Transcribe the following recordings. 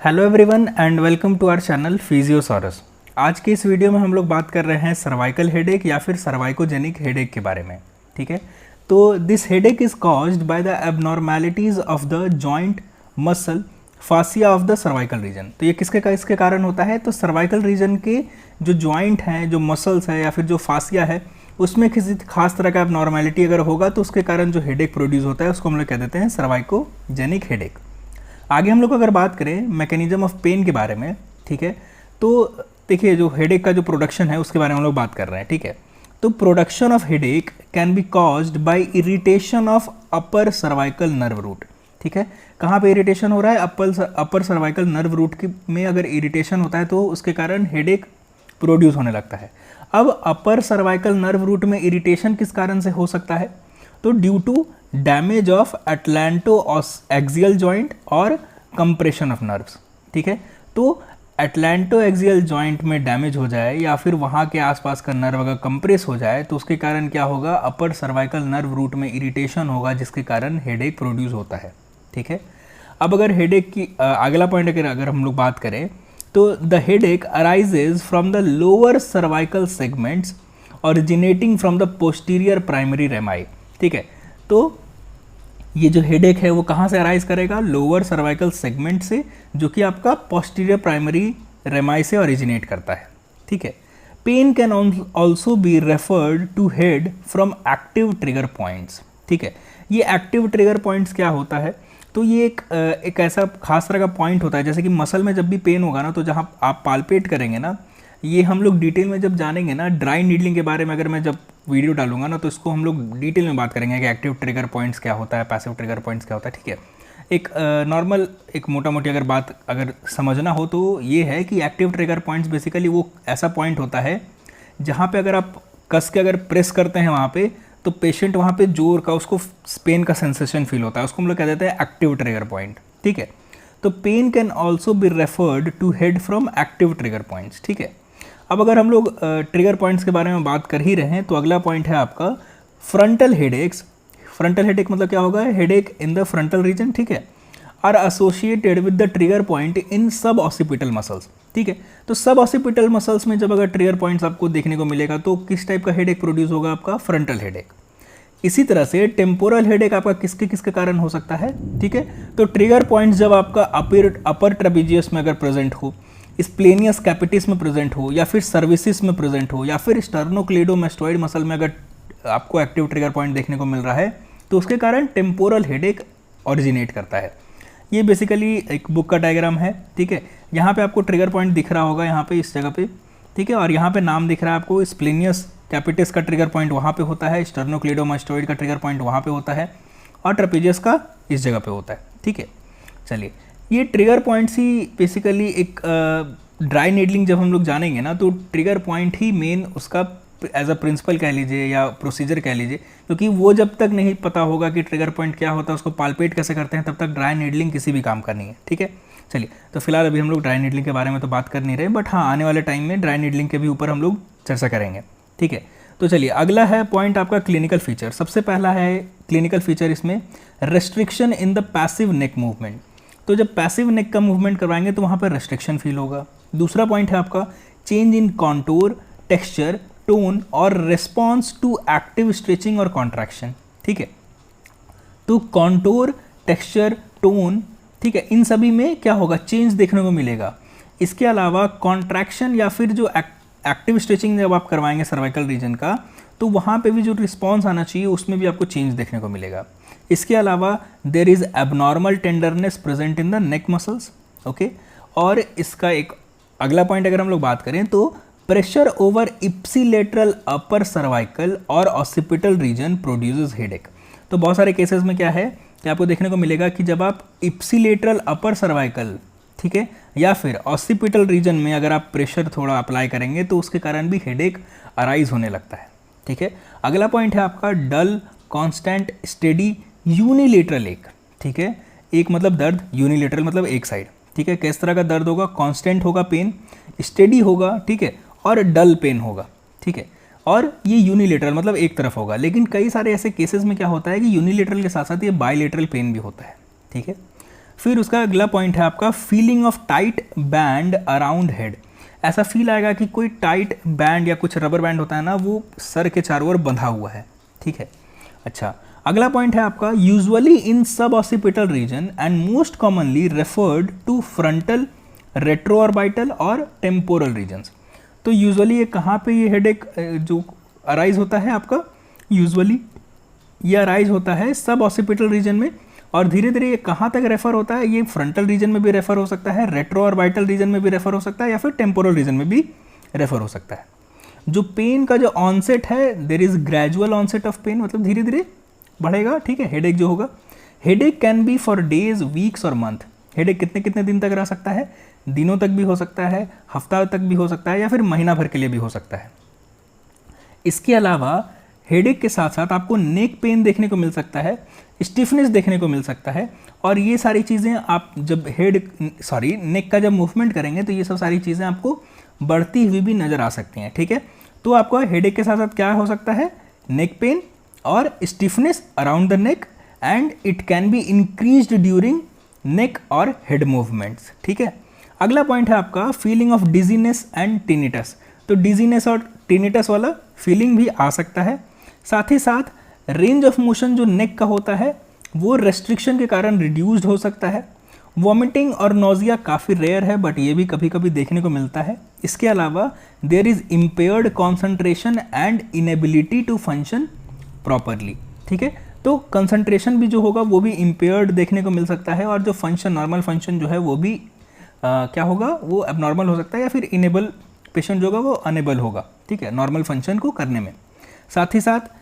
Hello everyone and welcome to our channel Physiosaurus. आज के इस वीडियो में हम लोग बात कर रहे हैं सर्वाइकल हेडेक या फिर सर्वाइकोजेनिक हेडेक के बारे में। ठीक है, तो this headache is caused by the abnormalities of the joint muscle fascia of the cervical reason. तो ये इसके कारण होता है, तो सर्वाइकल रीजन के जो जॉइंट हैं, जो मसल्स है या फिर जो फासिया है, उसमें किसी खास तरह का एबनॉर्मेलिटी अगर होगा तो उसके कारण जो हेडेक प्रोड्यूस होता है उसको हम लोग कह देते हैं सर्वाइकोजेनिक हेडेक। आगे हम लोग अगर बात करें मैकेनिज्म ऑफ पेन के बारे में, ठीक है, तो देखिए जो हेडेक का जो प्रोडक्शन है उसके बारे में हम लोग बात कर रहे हैं। ठीक है, तो production of headache can be caused by irritation of upper cervical nerve root. ठीक है, कहाँ पे इरिटेशन हो रहा है? अपर सर्वाइकल नर्व रूट में अगर इरिटेशन होता है तो उसके कारण हेडेक प्रोड्यूस होने लगता है। अब अपर सर्वाइकल नर्व रूट में इरिटेशन किस कारण से हो सकता है? तो due to damage of atlanto axial joint और कंप्रेशन ऑफ नर्व्स। ठीक है, तो एटलांटो एक्सियल जॉइंट में डैमेज हो जाए या फिर वहाँ के आसपास का नर्व अगर कंप्रेस हो जाए तो उसके कारण क्या होगा? अपर सर्वाइकल नर्व रूट में इरिटेशन होगा जिसके कारण हेडेक प्रोड्यूस होता है। ठीक है, अब अगर हेडेक की अगला पॉइंट अगर हम लोग बात करें तो the headache arises from the lower cervical segments originating from the posterior primary रेमाई। ठीक है, तो ये जो हेडेक है वो कहाँ से अराइज करेगा? लोअर सर्वाइकल सेगमेंट से, जो कि आपका पोस्टीरियर प्राइमरी रेमाई से ओरिजिनेट करता है। ठीक है, pain can also be referred to head from active trigger points. ठीक है, ये एक्टिव ट्रिगर पॉइंट्स क्या होता है? तो ये एक ऐसा खास तरह का पॉइंट होता है, जैसे कि मसल में जब भी पेन होगा ना, तो जहाँ आप पाल्पेट करेंगे ना, ये हम लोग डिटेल में जब जानेंगे ना, ड्राई नीडलिंग के बारे में अगर मैं जब वीडियो डालूंगा ना, तो इसको हम लोग डिटेल में बात करेंगे कि एक्टिव ट्रिगर पॉइंट्स क्या होता है, पैसिव ट्रिगर पॉइंट्स क्या होता है। ठीक है, एक नॉर्मल एक मोटा मोटी अगर बात अगर समझना हो तो ये है कि एक्टिव ट्रिगर पॉइंट्स बेसिकली वो ऐसा पॉइंट होता है जहाँ पे अगर आप कस के अगर प्रेस करते हैं वहाँ पे, तो पेशेंट वहाँ पे जोर का उसको पेन का सेंसेशन फील होता है, उसको हम लोग कह देते हैं एक्टिव ट्रिगर पॉइंट। ठीक है, तो pain can also be referred to head from active trigger points. ठीक है, अब अगर हम लोग ट्रिगर पॉइंट्स के बारे में बात कर ही रहे हैं तो अगला पॉइंट है आपका फ्रंटल हेडेक्स। फ्रंटल हेडेक मतलब क्या होगा? Headache in the frontal region. ठीक है, are associated with the trigger point in सब ऑसिपिटल मसल्स। ठीक है, तो सब ऑसिपिटल मसल्स में जब अगर ट्रिगर पॉइंट्स आपको देखने को मिलेगा तो किस टाइप का हेडेक प्रोड्यूस होगा? आपका फ्रंटल हेडेक। इसी तरह से टेम्पोरल हेडेक आपका किसके किसके कारण हो सकता है? ठीक है, तो ट्रिगर पॉइंट्स जब आपका अपर ट्रेपेजियस में अगर प्रेजेंट हो, स्प्लेनियस कैपिटिस में प्रेजेंट हो, या फिर सर्विसिस में प्रेजेंट हो, या फिर स्टर्नोक्लेडोमास्टोइड मसल में अगर आपको एक्टिव ट्रिगर पॉइंट देखने को मिल रहा है तो उसके कारण टेम्पोरल हेडेक ओरिजिनेट करता है। ये बेसिकली एक बुक का डायग्राम है। ठीक है, यहाँ पे आपको ट्रिगर पॉइंट दिख रहा होगा, यहाँ पे इस जगह पे। ठीक है, और यहाँ पे नाम दिख रहा है आपको, स्प्लेनियस कैपिटिस का ट्रिगर पॉइंट वहाँ पे होता है, स्टर्नोक्लेडोमास्टोइड का ट्रिगर पॉइंट वहाँ पे होता है, और ट्रेपेजियस का इस जगह पे होता है। ठीक है, चलिए, ये ट्रिगर पॉइंट्स ही बेसिकली एक ड्राई नीडलिंग जब हम लोग जानेंगे ना, तो ट्रिगर पॉइंट ही मेन उसका एज अ प्रिंसिपल कह लीजिए या प्रोसीजर कह लीजिए, क्योंकि वो जब तक नहीं पता होगा कि ट्रिगर पॉइंट क्या होता है, उसको पाल्पेट कैसे करते हैं, तब तक ड्राई नीडलिंग किसी भी काम का नहीं है। ठीक है, चलिए, तो फिलहाल अभी हम लोग ड्राई नीडलिंग के बारे में तो बात कर नहीं रहे, बट हाँ, आने वाले टाइम में ड्राई नीडलिंग के भी ऊपर हम लोग चर्चा करेंगे। ठीक है, तो चलिए, अगला है पॉइंट आपका क्लिनिकल फीचर। सबसे पहला है क्लिनिकल फीचर इसमें restriction in the passive neck movement. तो जब पैसिव नेक का मूवमेंट करवाएंगे तो वहाँ पर रेस्ट्रिक्शन फील होगा। दूसरा पॉइंट है आपका change in contour, texture, tone और रिस्पॉन्स टू एक्टिव स्ट्रेचिंग और कॉन्ट्रैक्शन। ठीक है, तो कॉन्टूर, टेक्सचर, टोन, ठीक है, इन सभी में क्या होगा? चेंज देखने को मिलेगा। इसके अलावा कॉन्ट्रैक्शन या फिर जो एक्टिव स्ट्रेचिंग जब आप करवाएंगे सर्वाइकल रीजन का, तो वहाँ पे भी जो रिस्पॉन्स आना चाहिए उसमें भी आपको चेंज देखने को मिलेगा। इसके अलावा there is abnormal tenderness present in the neck muscles. Okay, और इसका एक अगला पॉइंट अगर हम लोग बात करें तो प्रेशर ओवर इप्सिलेटरल अपर सर्वाइकल और ऑसिपिटल रीजन प्रोड्यूसेस हेडेक। तो बहुत सारे केसेस में क्या है कि आपको देखने को मिलेगा कि जब आप इप्सिलेटरल अपर सर्वाइकल, ठीक है, या फिर ऑसिपिटल रीजन में अगर आप प्रेशर थोड़ा अप्लाई करेंगे तो उसके कारण भी हेडेक अराइज होने लगता है। ठीक है, अगला पॉइंट है आपका डल, कॉन्स्टेंट, स्टेडी, यूनिलेटरल एक। ठीक है, एक मतलब दर्द, यूनिलेटरल मतलब एक साइड। ठीक है, किस तरह का दर्द होगा? कांस्टेंट होगा पेन, स्टेडी होगा, ठीक है, और डल पेन होगा। ठीक है, और ये यूनिलेटरल मतलब एक तरफ होगा। लेकिन कई सारे ऐसे केसेस में क्या होता है कि यूनिलेटरल के साथ साथ ये बायलेटरल पेन भी होता है। ठीक है, फिर उसका अगला पॉइंट है आपका feeling of tight band around head. ऐसा फील आएगा कि कोई टाइट बैंड या कुछ रबर बैंड होता है ना, वो सर के चारों ओर बंधा हुआ है, ठीक है। अच्छा, अगला पॉइंट है आपका यूजुअली इन सब occipital region and most commonly referred to frontal, retro orbital और टेम्पोरल रीजन्स। तो यूजुअली ये कहाँ पे ये हेडेक जो अराइज होता है आपका, यूजुअली ये अराइज होता है सब ऑसिपिटल रीजन में, और धीरे धीरे ये कहाँ तक रेफर होता है, ये फ्रंटल रीजन में भी रेफर हो सकता है, रेट्रोऑर्बिटल रीजन में भी रेफर हो सकता है, या फिर टेम्पोरल रीजन में भी रेफर हो सकता है। जो पेन का जो ऑनसेट है, there is gradual onset of pain, मतलब धीरे धीरे बढ़ेगा, ठीक है। हेडेक जो होगा, headache can be for days, weeks और मंथ। हेडेक कितने कितने दिन तक रह सकता है, दिनों तक भी हो सकता है, हफ्ता तक भी हो सकता है, या फिर महीना भर के लिए भी हो सकता है। इसके अलावा हेडेक के साथ साथ आपको नेक पेन देखने को मिल सकता है, स्टिफनेस देखने को मिल सकता है, और ये सारी चीज़ें आप जब नेक का जब मूवमेंट करेंगे तो ये सब सारी चीज़ें आपको बढ़ती हुई भी नज़र आ सकती हैं, ठीक है। तो आपको हेडेक के साथ साथ क्या हो सकता है, नेक पेन और stiffness around the neck, and it can be increased during neck और हेड मूवमेंट्स, ठीक है। अगला पॉइंट है आपका feeling of dizziness and tinnitus. तो डिजीनेस और टिनिटस वाला फीलिंग भी आ सकता है। साथ ही साथ रेंज ऑफ मोशन जो नेक का होता है वो रेस्ट्रिक्शन के कारण रिड्यूस्ड हो सकता है। वॉमिटिंग और नोजिया काफ़ी रेयर है, बट ये भी कभी कभी देखने को मिलता है। इसके अलावा there is impaired concentration and inability to function properly, ठीक है। तो कंसंट्रेशन भी जो होगा वो भी इम्पेयर्ड देखने को मिल सकता है, और जो फंक्शन, नॉर्मल फंक्शन जो है वो भी क्या होगा, वो एबनॉर्मल हो सकता है, या फिर इनेबल पेशेंट जो होगा वो अनेबल होगा, ठीक है, नॉर्मल फंक्शन को करने में। साथ ही साथ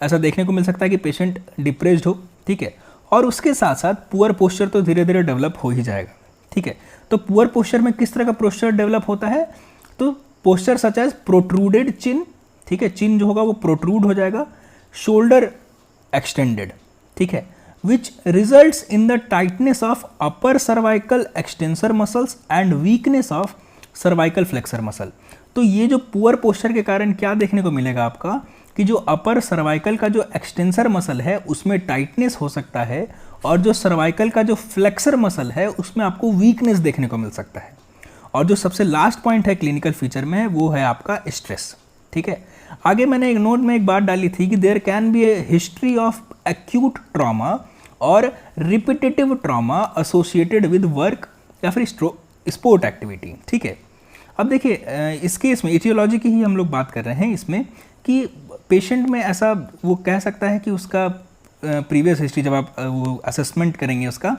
ऐसा देखने को मिल सकता है कि पेशेंट डिप्रेस्ड हो, ठीक है। और उसके साथ साथ पुअर पोस्चर तो धीरे धीरे डेवलप हो ही जाएगा, ठीक है। तो पुअर पोस्चर में किस तरह का पोस्चर डेवलप होता है, तो पोस्चर सच एज प्रोट्रूडेड चिन, ठीक है, चिन जो होगा वो प्रोट्रूड हो जाएगा, शोल्डर एक्सटेंडेड, ठीक है, which results in the tightness of upper cervical extensor muscles and weakness of cervical flexor muscle. तो ये जो पुअर पोस्चर के कारण क्या देखने को मिलेगा आपका, कि जो अपर सर्वाइकल का जो एक्सटेंसर मसल है उसमें टाइटनेस हो सकता है, और जो सर्वाइकल का जो फ्लेक्सर मसल है उसमें आपको वीकनेस देखने को मिल सकता है। और जो सबसे लास्ट पॉइंट है क्लिनिकल फीचर में, वो है आपका स्ट्रेस, ठीक है। आगे मैंने एक नोट में एक बात डाली थी कि there can be a history of acute trauma और repetitive trauma associated with work या फिर स्पोर्ट एक्टिविटी, ठीक है। अब देखिए इस केस में इटियोलॉजी की ही हम लोग बात कर रहे हैं इसमें, कि पेशेंट में ऐसा वो कह सकता है कि उसका प्रीवियस हिस्ट्री, जब आप वो असेसमेंट करेंगे उसका,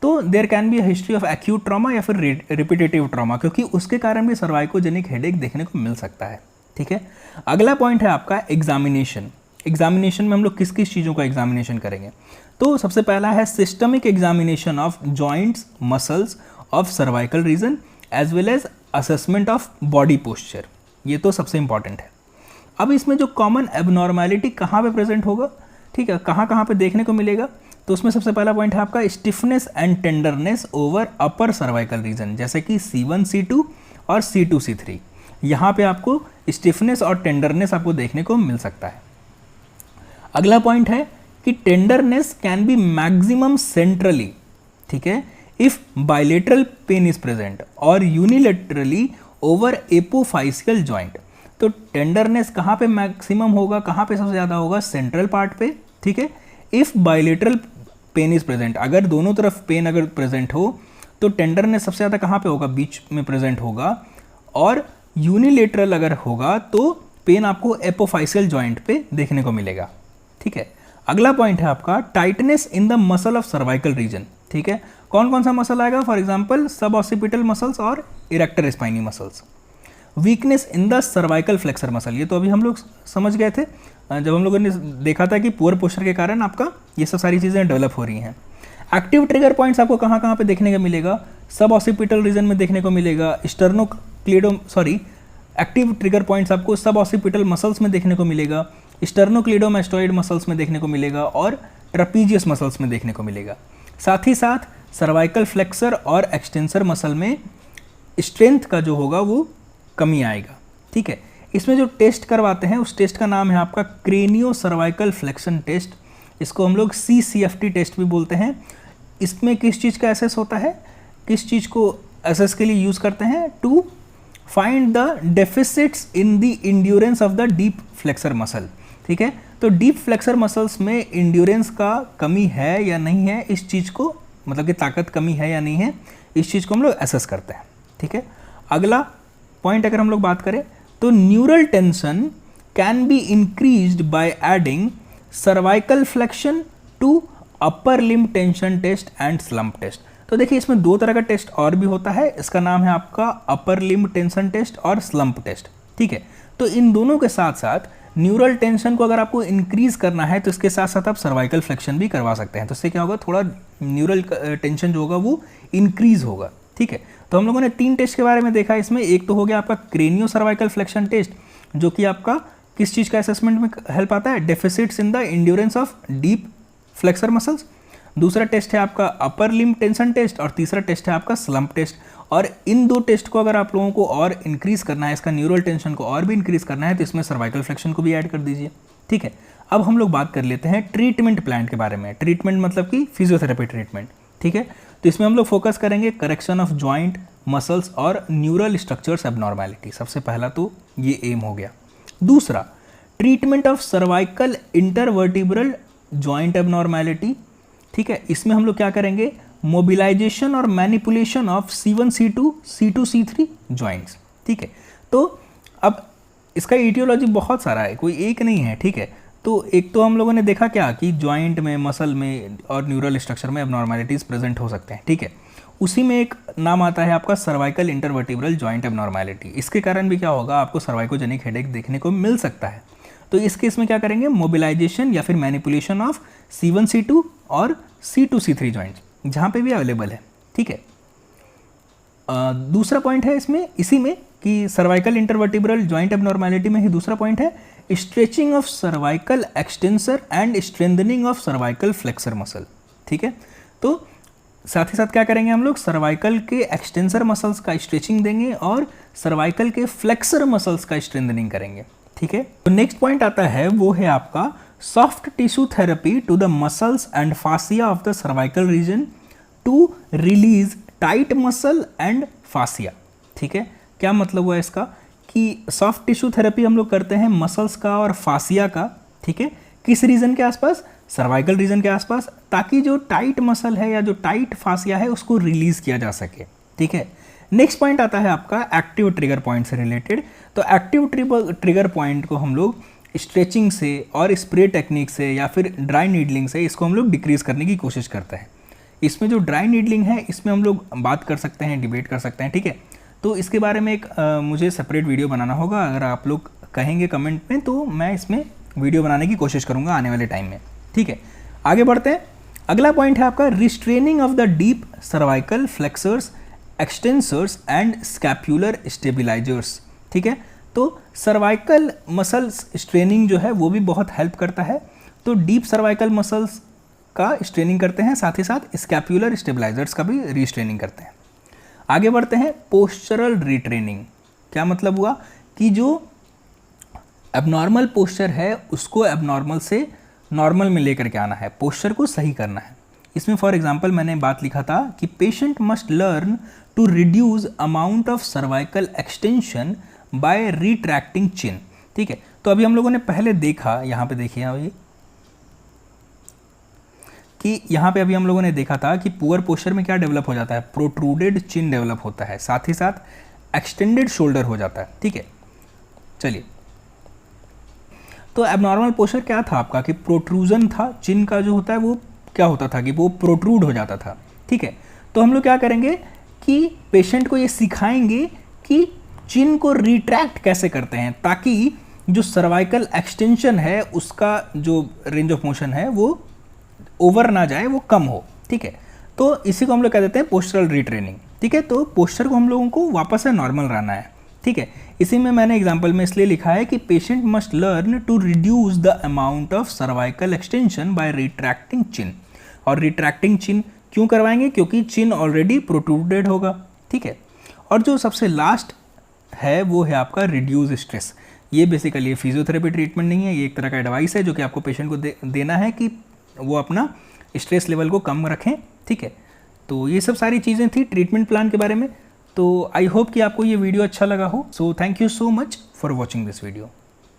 तो there can be a history of acute trauma या फिर रिपीटेटिव ट्रॉमा, क्योंकि उसके कारण भी सर्वाइकोजेनिक हेडेक देखने को मिल सकता है, ठीक है। अगला पॉइंट है आपका एग्जामिनेशन। एग्जामिनेशन में हम लोग किस किस चीज़ों का एग्जामिनेशन करेंगे, तो सबसे पहला है systemic examination of joints, muscles of cervical region as well as assessment of body posture. ये तो सबसे इंपॉर्टेंट है। अब इसमें जो कॉमन एबनॉर्मैलिटी कहाँ पे प्रेजेंट होगा, ठीक है, कहाँ कहाँ पे देखने को मिलेगा, तो उसमें सबसे पहला पॉइंट है आपका stiffness and tenderness over upper cervical region, जैसे कि C1, C2 और C2, C3। यहाँ पे आपको स्टिफनेस और टेंडरनेस आपको देखने को मिल सकता है। अगला पॉइंट है कि tenderness can be maximum centrally, ठीक है, if bilateral pain is present और यूनिलेटरली ओवर एपोफाइसियल जॉइंट। तो टेंडरनेस कहाँ पे मैक्सिमम होगा, कहाँ पे सबसे ज़्यादा होगा, सेंट्रल पार्ट पे, ठीक है। If bilateral pain is present, अगर दोनों तरफ पेन अगर प्रेजेंट हो तो टेंडरनेस सबसे ज़्यादा कहाँ पे होगा, बीच में प्रेजेंट होगा, और यूनिलेटरल अगर होगा तो पेन आपको एपोफाइसियल जॉइंट पे देखने को मिलेगा, ठीक है। अगला पॉइंट है आपका tightness in the muscle of cervical region, ठीक है। कौन कौन सा मसल आएगा, for example suboccipital muscles और erector spinae muscles. Weakness in the cervical flexor muscle, ये तो अभी हम लोग समझ गए थे जब हम लोगों ने देखा था कि पुअर पोस्चर के कारण आपका ये सब सारी चीज़ें डेवलप हो रही हैं। एक्टिव ट्रिगर पॉइंट्स आपको कहाँ कहाँ पे देखने को मिलेगा, सब ऑसिपिटल रीजन में देखने को मिलेगा, एक्टिव ट्रिगर पॉइंट्स आपको सब ऑसिपिटल मसल्स में देखने को मिलेगा, स्टर्नोक्लीडोमास्टोइड मसल्स में देखने को मिलेगा, और ट्रेपीजियस मसल्स में देखने को मिलेगा। साथ ही साथ सर्वाइकल फ्लेक्सर और एक्सटेंसर मसल में स्ट्रेंथ का जो होगा वो कमी आएगा, ठीक है। इसमें जो टेस्ट करवाते हैं उस टेस्ट का नाम है आपका क्रेनियो सर्वाइकल फ्लेक्शन टेस्ट, इसको हम लोग CCFT टेस्ट भी बोलते हैं। इसमें किस चीज़ का एसेस होता है, किस चीज़ को एसेस के लिए यूज़ करते हैं, to find the deficits in the endurance of the deep flexor muscle. ठीक है, तो डीप फ्लेक्सर मसल्स में इंड्योरेंस का कमी है या नहीं है, इस चीज़ को मतलब कि ताकत कमी है या नहीं है, इस चीज़ को हम लोग एसेस करते हैं। ठीक है, अगला पॉइंट अगर हम लोग बात करें तो neural tension can be increased by adding cervical flexion to upper limb tension test and slump test. तो देखिए इसमें दो तरह का टेस्ट और भी होता है, इसका नाम है आपका अपर लिम्ब टेंशन टेस्ट और स्लम्प टेस्ट। ठीक है, तो इन दोनों के साथ साथ न्यूरल टेंशन को अगर आपको इंक्रीज करना है तो इसके साथ साथ आप सर्वाइकल फ्लेक्शन भी करवा सकते हैं, तो इससे क्या होगा, थोड़ा न्यूरल टेंशन जो होगा वो इंक्रीज होगा। ठीक है, तो हम लोगों ने 3 टेस्ट के बारे में देखा इसमें। एक तो हो गया आपका क्रेनियो सर्वाइकल फ्लेक्शन टेस्ट, जो कि आपका किस चीज़ का असेसमेंट में हेल्प आता है, deficits in the endurance of deep flexor muscles. दूसरा टेस्ट है आपका अपर लिम्ब टेंशन टेस्ट और तीसरा टेस्ट है आपका स्लम्प टेस्ट। और इन 2 टेस्ट को अगर आप लोगों को और इंक्रीज करना है, इसका न्यूरल टेंशन को और भी इंक्रीज करना है, तो इसमें सर्वाइकल फ्लेक्शन को भी ऐड कर दीजिए। ठीक है, अब हम लोग बात कर लेते हैं ट्रीटमेंट प्लान के बारे में। ट्रीटमेंट मतलब कि फिजियोथेरेपी ट्रीटमेंट। ठीक है, तो इसमें हम लोग फोकस करेंगे करेक्शन ऑफ जॉइंट, मसल्स और न्यूरल स्ट्रक्चर्स एबनॉर्मैलिटी। सबसे पहला तो ये एम हो गया। दूसरा, treatment of cervical intervertebral joint abnormality. ठीक है, इसमें हम लोग क्या करेंगे, मोबिलाइजेशन और manipulation of C1 C2 C2 C3 joints. ठीक है, तो अब इसका ईटियोलॉजी बहुत सारा है, कोई एक नहीं है। ठीक है, तो एक तो हम लोगों ने देखा क्या कि जॉइंट में, मसल में और न्यूरल स्ट्रक्चर में एबनॉर्मैलिटीज़ प्रेजेंट हो सकते हैं। ठीक है, उसी में एक नाम आता है आपका सर्वाइकल इंटरवर्टिब्रल जॉइंट एबनॉर्मैलिटी। इसके कारण भी क्या होगा, आपको सर्वाइकोजेनिक हेडेक देखने को मिल सकता है। तो इस केस में क्या करेंगे, मोबिलाइजेशन या फिर मैनिपुलेशन ऑफ C1 C2 और C2 C3 जॉइंट्स, जहाँ पे भी अवेलेबल है। ठीक है, दूसरा पॉइंट है इसमें, इसी में कि सर्वाइकल इंटरवर्टिब्रल जॉइंट एबनॉर्मैलिटी में ही दूसरा पॉइंट है stretching of cervical extensor and strengthening of cervical flexor muscle. ठीक है, तो साथ ही साथ क्या करेंगे हम लोग, सर्वाइकल के एक्सटेंसर मसल्स का स्ट्रेचिंग देंगे और सर्वाइकल के फ्लेक्सर मसल्स का स्ट्रेंथनिंग करेंगे। ठीक है, तो नेक्स्ट पॉइंट आता है वो है आपका soft tissue therapy to the muscles and fascia of the cervical region to release tight muscle and fascia. ठीक है, क्या मतलब हुआ इसका कि सॉफ्ट टिश्यू थेरेपी हम लोग करते हैं मसल्स का और फासिया का। ठीक है, किस रीजन के आसपास, सर्वाइकल रीजन के आसपास, ताकि जो टाइट मसल है या जो टाइट फासिया है उसको रिलीज किया जा सके। ठीक है, नेक्स्ट पॉइंट आता है आपका एक्टिव ट्रिगर पॉइंट से रिलेटेड। तो एक्टिव ट्रिगर पॉइंट को हम लोग स्ट्रेचिंग से और स्प्रे टेक्निक से या फिर ड्राई नीडलिंग से इसको हम लोग डिक्रीज करने की कोशिश करते हैं। इसमें जो ड्राई नीडलिंग है इसमें हम लोग बात कर सकते हैं, डिबेट कर सकते हैं। ठीक है, तो इसके बारे में एक मुझे सेपरेट वीडियो बनाना होगा, अगर आप लोग कहेंगे कमेंट में तो मैं इसमें वीडियो बनाने की कोशिश करूँगा आने वाले टाइम में। ठीक है, आगे बढ़ते हैं। अगला पॉइंट है आपका restraining of the deep cervical flexors, extensors and scapular stabilisers. ठीक है, तो सर्वाइकल मसल्स स्ट्रेनिंग जो है वो भी बहुत हेल्प करता है। तो डीप सर्वाइकल मसल्स का स्ट्रेनिंग करते हैं, साथ ही साथ स्कैप्युलर स्टेबिलाइजर्स का भी रीस्ट्रेनिंग करते हैं। आगे बढ़ते हैं, पोस्चरल रीट्रेनिंग। क्या मतलब हुआ कि जो एबनॉर्मल पोस्चर है उसको एबनॉर्मल से नॉर्मल में लेकर के आना है, पोस्चर को सही करना है। इसमें फॉर एग्जांपल मैंने बात लिखा था कि patient must learn to reduce amount of cervical extension by retracting chin. ठीक है, तो अभी हम लोगों ने पहले देखा, यहाँ पे देखिए अभी कि यहाँ पे अभी हम लोगों ने देखा था कि पुअर पोस्चर में क्या डेवलप हो जाता है, प्रोट्रूडेड चिन डेवलप होता है, साथ ही साथ एक्सटेंडेड शोल्डर हो जाता है। ठीक है, चलिए, तो एबनॉर्मल पोस्चर क्या था आपका कि प्रोट्रूजन था, चिन का जो होता है वो क्या होता था कि वो प्रोट्रूड हो जाता था। ठीक है, तो हम लोग क्या करेंगे कि पेशेंट को ये सिखाएंगे कि चिन को रिट्रैक्ट कैसे करते हैं, ताकि जो सर्वाइकल एक्सटेंशन है उसका जो रेंज ऑफ मोशन है वो ओवर ना जाए, वो कम हो। ठीक है, तो इसी को हम लोग कह देते हैं पोस्चरल रीट्रेनिंग। ठीक है, तो पोस्चर को हम लोगों को वापस से नॉर्मल रहना है। ठीक है, इसी में मैंने एग्जांपल में इसलिए लिखा है कि patient must learn to reduce the amount of cervical extension by retracting chin. और रिट्रैक्टिंग चिन क्यों करवाएंगे, क्योंकि चिन ऑलरेडी प्रोट्रूडेड होगा। ठीक है, और जो सबसे लास्ट है वो है आपका रिड्यूस स्ट्रेस। ये बेसिकली फिजियोथेरेपी ट्रीटमेंट नहीं है, ये एक तरह का एडवाइस है जो कि आपको पेशेंट को देना है कि वो अपना स्ट्रेस लेवल को कम रखें ठीक है, तो ये सब सारी चीज़ें थी ट्रीटमेंट प्लान के बारे में। तो आई होप कि आपको ये वीडियो अच्छा लगा हो। So thank you so much for watching this video.